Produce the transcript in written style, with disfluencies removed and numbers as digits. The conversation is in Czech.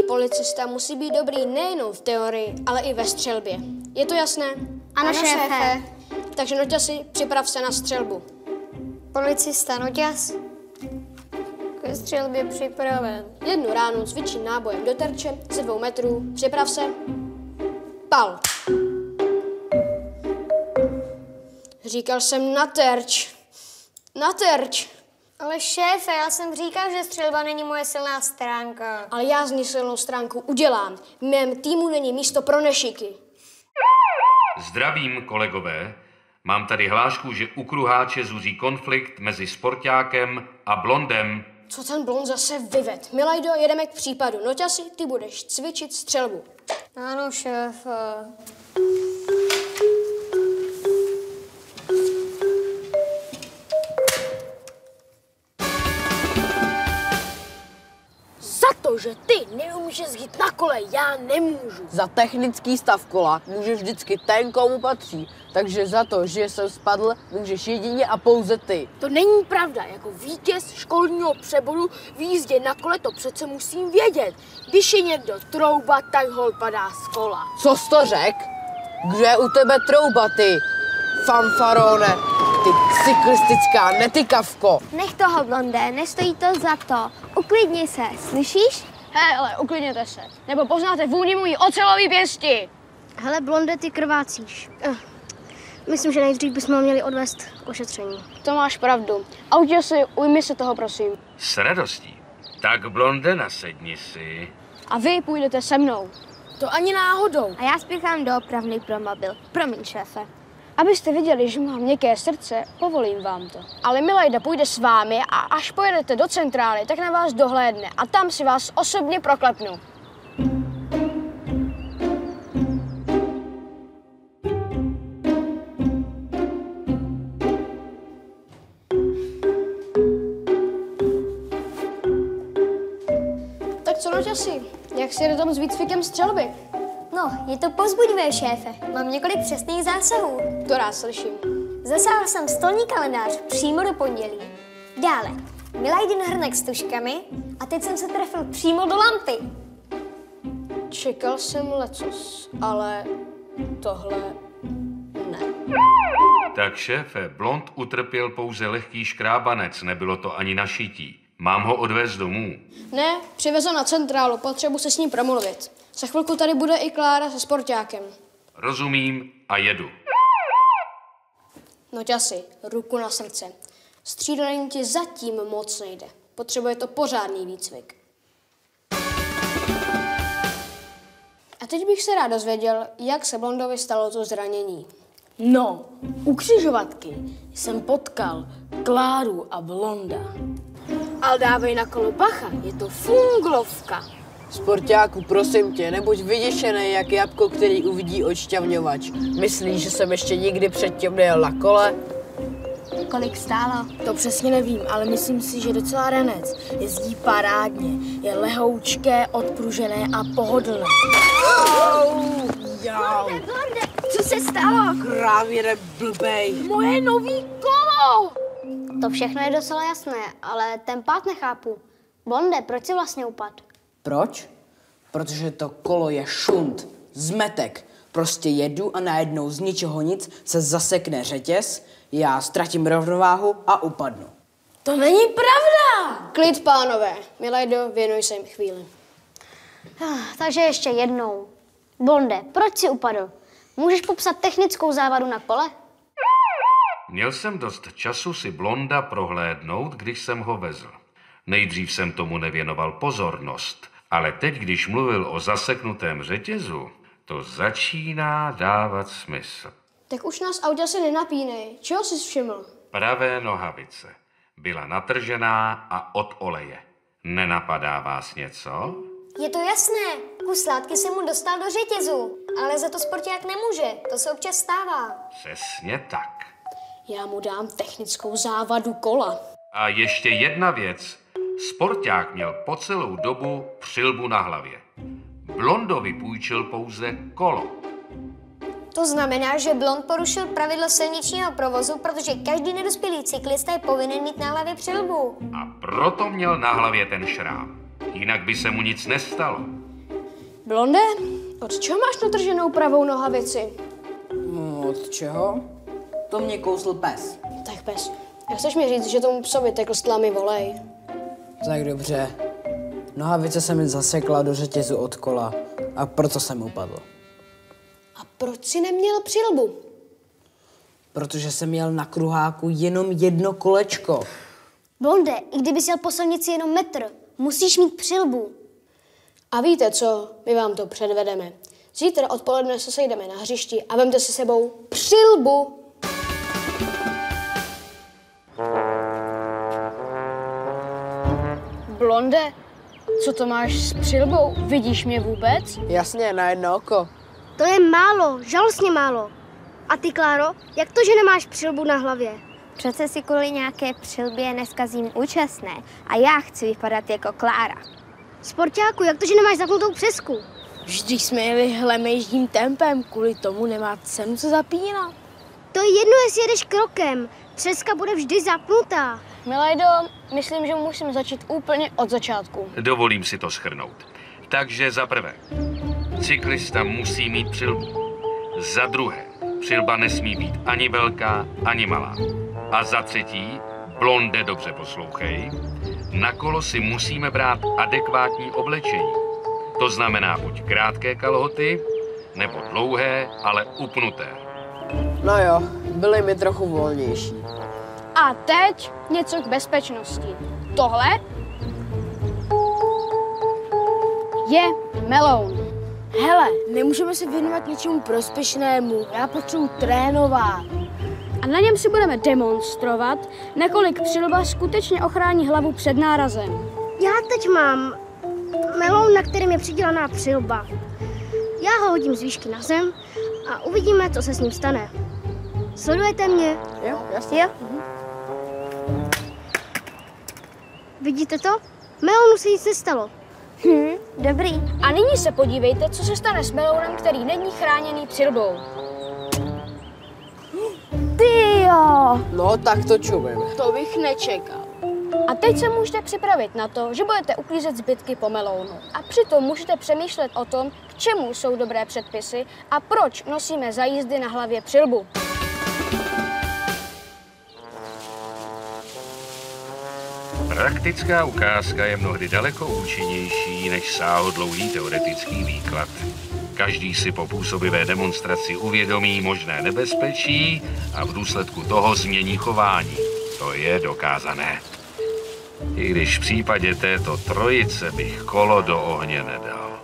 policista musí být dobrý nejen v teorii, ale i ve střelbě. Je to jasné? Ano, šéfe. Takže Noťasi, připrav se na střelbu. Policista Noťas ke střelbě připraven. Jednu ránu cvičí nábojem do terče ze 2 metrů. Připrav se. Pal. Říkal jsem na terč. Na terč. Ale šéfe, já jsem říkal, že střelba není moje silná stránka. Ale já z ní silnou stránku udělám. V mém týmu není místo pro nešiky. Zdravím, kolegové. Mám tady hlášku, že u kruháče zuří konflikt mezi sportákem a blondem. Co ten blond zase vyved? Milajdo, jedeme k případu. Noťasi, ty budeš cvičit střelbu. Ano, šéfe. Za to, že ty neumíš jezdit na kole, já nemůžu. Za technický stav kola může vždycky ten, komu patří. Takže za to, že jsem spadl, můžeš jedině a pouze ty. To není pravda, jako vítěz školního přeboru v jízdě na kole to přece musím vědět. Když je někdo trouba, tak hol padá z kola. Co jsi to řek? Kdo je u tebe trouba, ty fanfarone, ty cyklistická netykavko? Nech toho, blondé, nestojí to za to. Uklidni se, slyšíš? Hele, uklidněte se, nebo poznáte vůni mojí ocelový pěsti. Hele, blonde, ty krvácíš. Myslím, že nejdřív bychom měli odvést k ošetření. To máš pravdu. Autě si, ujmi se toho, prosím. S radostí. Tak, blonde, nasedni si. A vy půjdete se mnou. To ani náhodou. A já spěchám do opravny pro mobil. Promiň, šéfe. Abyste viděli, že mám měkké srdce, povolím vám to. Ale Milajda půjde s vámi a až pojedete do centrály, tak na vás dohlédne a tam si vás osobně proklepnu. Tak co, Noťasi? Jak si jde tam s výcvikem střelby? No, je to povzbudivé, šéfe. Mám několik přesných zásahů. To rád slyším. Zasáhl jsem stolní kalendář přímo do pondělí. Dále, Milajdin hrnek s tužkami a teď jsem se trefil přímo do lampy. Čekal jsem lecos, ale tohle ne. Tak, šéfe, blond utrpěl pouze lehký škrábanec, nebylo to ani na šití. Mám ho odvést domů. Ne, přivezl na centrálu, potřebuji se s ním promluvit. Za chvilku tady bude i Klára se sportákem. Rozumím a jedu. Noťasi, ruku na srdce. Střídání ti zatím moc nejde. Potřebuje to pořádný výcvik. A teď bych se rád dozvěděl, jak se Blondovi stalo to zranění. No, u křižovatky jsem potkal Kláru a Blonda. Ale dávej na kolo bacha, je to funglovka. Sportáku, prosím tě, nebuď vyděšený jak jabko, který uvidí odšťavňovač. Myslíš, že jsem ještě nikdy předtím nejel na kole? Kolik stálo? To přesně nevím, ale myslím si, že docela ranec. Jezdí parádně, je lehoučké, odpružené a pohodlné. Blonde, co se stalo? Krávě blbej. Moje nový kolo! To všechno je docela jasné, ale ten pád nechápu. Blonde, proč jsi vlastně upadl? Proč? Protože to kolo je šunt, zmetek. Prostě jedu a najednou z ničeho nic se zasekne řetěz, já ztratím rovnováhu a upadnu. To není pravda! Klid, pánové. Milajdo, věnuj se jim chvíli. Takže ještě jednou. Blonde, proč jsi upadl? Můžeš popsat technickou závadu na kole? Měl jsem dost času si blonda prohlédnout, když jsem ho vezl. Nejdřív jsem tomu nevěnoval pozornost, ale teď, když mluvil o zaseknutém řetězu, to začíná dávat smysl. Tak už nás autě asi nenapínej. Čeho jsi všiml? Pravé nohavice. Byla natržená a od oleje. Nenapadá vás něco? Je to jasné. Kus látky se mu dostal do řetězu. Ale za to sporták nemůže. To se občas stává. Přesně tak. Já mu dám technickou závadu kola. A ještě jedna věc. Sporták měl po celou dobu přilbu na hlavě. Blondovi půjčil pouze kolo. To znamená, že blond porušil pravidla silničního provozu, protože každý nedospělý cyklista je povinen mít na hlavě přilbu. A proto měl na hlavě ten šrám. Jinak by se mu nic nestalo. Blonde, od čeho máš natrženou pravou nohavici? Od čeho? To mě kousl pes. Tak pes, chceš mi říct, že tomu psovi tekl z tlamy volej? Tak dobře. Nohavice se mi zasekla do řetězu od kola a proto jsem upadl. A proč jsi neměl přilbu? Protože jsem měl na kruháku jenom jedno kolečko. Blonde, i kdyby jel po silnici jenom metr, musíš mít přilbu. A víte co, my vám to předvedeme. Zítra odpoledne se sejdeme na hřišti a vemte si sebou přilbu. Blonde, co to máš s přilbou? Vidíš mě vůbec? Jasně, na jedno oko. To je málo, žalostně málo. A ty, Kláro, jak to, že nemáš přilbu na hlavě? Přece si kvůli nějaké přilbě neskazím účastné a já chci vypadat jako Klára. Sportáku, jak to, že nemáš zapnutou přesku? Vždyť jsme jeli hlemejždím tempem, kvůli tomu nemá cenu se zapínat. To je jedno, jestli jedeš krokem. Přeska bude vždy zapnutá. Milajdo, myslím, že musím začít úplně od začátku. Dovolím si to shrnout. Takže za prvé, cyklista musí mít přilbu. Za druhé, přilba nesmí být ani velká, ani malá. A za třetí, Blonde, dobře poslouchej, na kolo si musíme brát adekvátní oblečení. To znamená buď krátké kalhoty, nebo dlouhé, ale upnuté. No jo, byly mi trochu volnější. A teď něco k bezpečnosti. Tohle je meloun. Hele, nemůžeme se věnovat něčemu prospěšnému. Já potřebuji trénovat. A na něm si budeme demonstrovat, nakolik přilba skutečně ochrání hlavu před nárazem. Já teď mám meloun, na kterém je přidělaná přilba. Já ho hodím z výšky na zem a uvidíme, co se s ním stane. Sledujete mě? Jo, jasně. Jo? Vidíte to? Melounu se nic nestalo. Dobrý. A nyní se podívejte, co se stane s melounem, který není chráněný přilbou. Tyjo! No, tak to čumím. To bych nečekal. A teď se můžete připravit na to, že budete uklízet zbytky po melounu. A přitom můžete přemýšlet o tom, k čemu jsou dobré předpisy a proč nosíme za jízdy na hlavě přilbu. Praktická ukázka je mnohdy daleko účinnější než sáhodlouhý teoretický výklad. Každý si po působivé demonstraci uvědomí možné nebezpečí a v důsledku toho změní chování. To je dokázané. I když v případě této trojice bych kolo do ohně nedal.